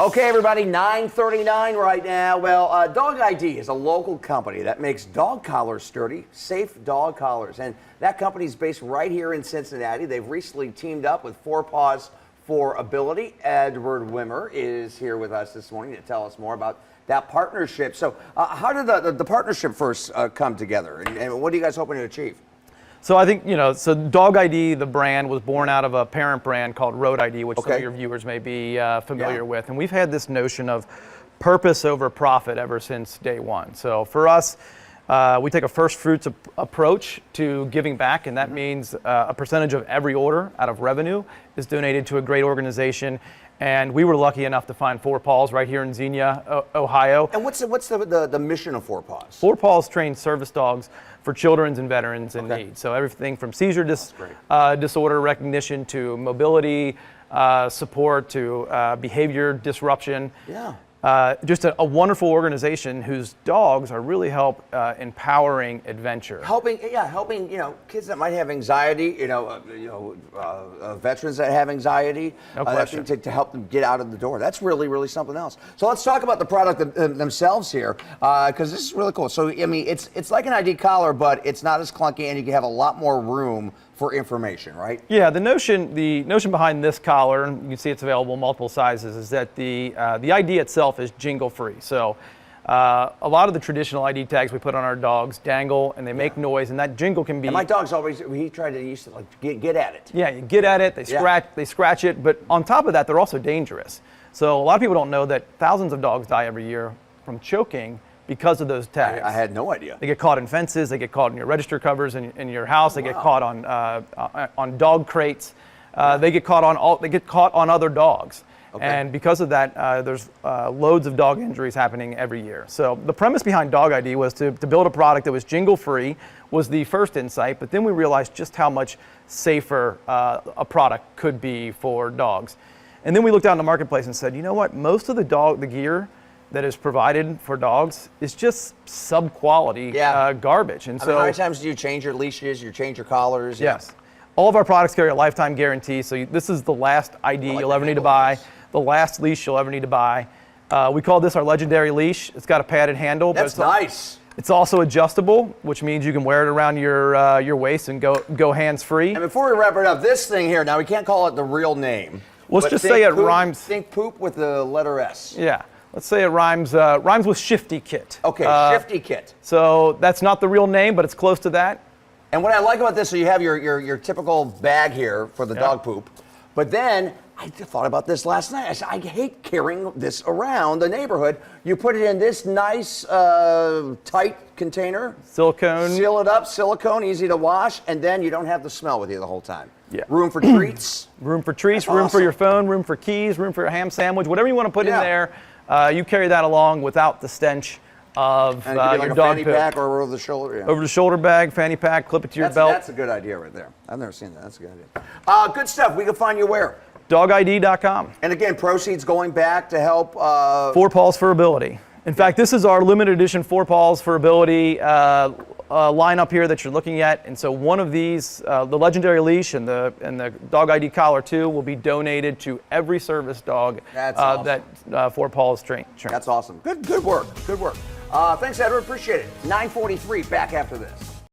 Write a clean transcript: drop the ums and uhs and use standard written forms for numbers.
Okay, everybody, 9:39 right now. Well, Dog ID is a local company that makes dog collars sturdy, safe dog collars. And that company is based right here in Cincinnati. They've recently teamed up with Paws for Ability. Edward Wimmer is here with us this morning to tell us more about that partnership. So how did the partnership first come together? And what are you guys hoping to achieve? So I think, so Dog ID, the brand, was born out of a parent brand called Road ID, which some of your viewers may be familiar with. And we've had this notion of purpose over profit ever since day one. So for us, we take a first fruits approach to giving back, and that means a percentage of every order out of revenue is donated to a great organization. And we were lucky enough to find Paws right here in Xenia, Ohio. And what's the mission of Paws? Paws trains service dogs for children and veterans in need. So everything from seizure disorder recognition to mobility support to behavior disruption. Yeah. Just a wonderful organization whose dogs are really empowering adventure. Helping kids that might have anxiety, veterans that have anxiety, No question. To help them get out of the door. That's really, really something else. So let's talk about the product themselves here, because this is really cool. So I mean, it's like an ID collar, but it's not as clunky, and you can have a lot more room for information, right? Yeah, the notion behind this collar, and you can see it's available in multiple sizes, is that the ID itself is jingle free. So a lot of the traditional ID tags we put on our dogs dangle and they make noise, and that jingle can be. And my dog's always used to like get at it. Yeah, you get at it, they scratch it, but on top of that, they're also dangerous. So a lot of people don't know that thousands of dogs die every year from choking because of those tags. I had no idea. They get caught in fences, they get caught in your register covers in your house, they get caught on dog crates, they get caught on other dogs. Okay. And because of that, there's loads of dog injuries happening every year. So the premise behind Dog ID was to build a product that was jingle free, was the first insight, but then we realized just how much safer a product could be for dogs. And then we looked out in the marketplace and said, you know what, most of the gear that is provided for dogs is just sub-quality garbage. And so, how many times do you change your leashes, you change your collars? Yes. All of our products carry a lifetime guarantee, so this is the last ID you'll ever need to buy, the last leash you'll ever need to buy. We call this our legendary leash. It's got a padded handle. That's nice. It's also adjustable, which means you can wear it around your waist and go hands-free. And before we wrap it up, this thing here, now we can't call it the real name. Let's just say it rhymes. Think poop with the letter S. Yeah. Let's say it rhymes with Shifty Kit. Okay, Shifty Kit. So that's not the real name, but it's close to that. And what I like about this, so you have your typical bag here for the dog poop, but then I thought about this last night. I said, I hate carrying this around the neighborhood. You put it in this nice, tight container. Silicone. Seal it up, silicone, easy to wash, and then you don't have the smell with you the whole time. Yeah. Room for treats. Room for treats, room for your phone, room for keys, room for a ham sandwich, whatever you want to put in there. You carry that along without the stench of your dog fanny poop. pack or over the shoulder. Yeah. Over the shoulder bag, fanny pack, clip it to your belt. That's a good idea right there. I've never seen that. That's a good idea. Good stuff. We can find you where? DogID.com. And again, proceeds going back to help. Paws for Ability. In fact, this is our limited edition Paws for Ability lineup here that you're looking at. And so one of these, the legendary leash and the Dog ID collar too, will be donated to every service dog awesome. that Paws trains. That's awesome. Good work. Good work. Thanks, Edward. Appreciate it. 9:43. Back after this.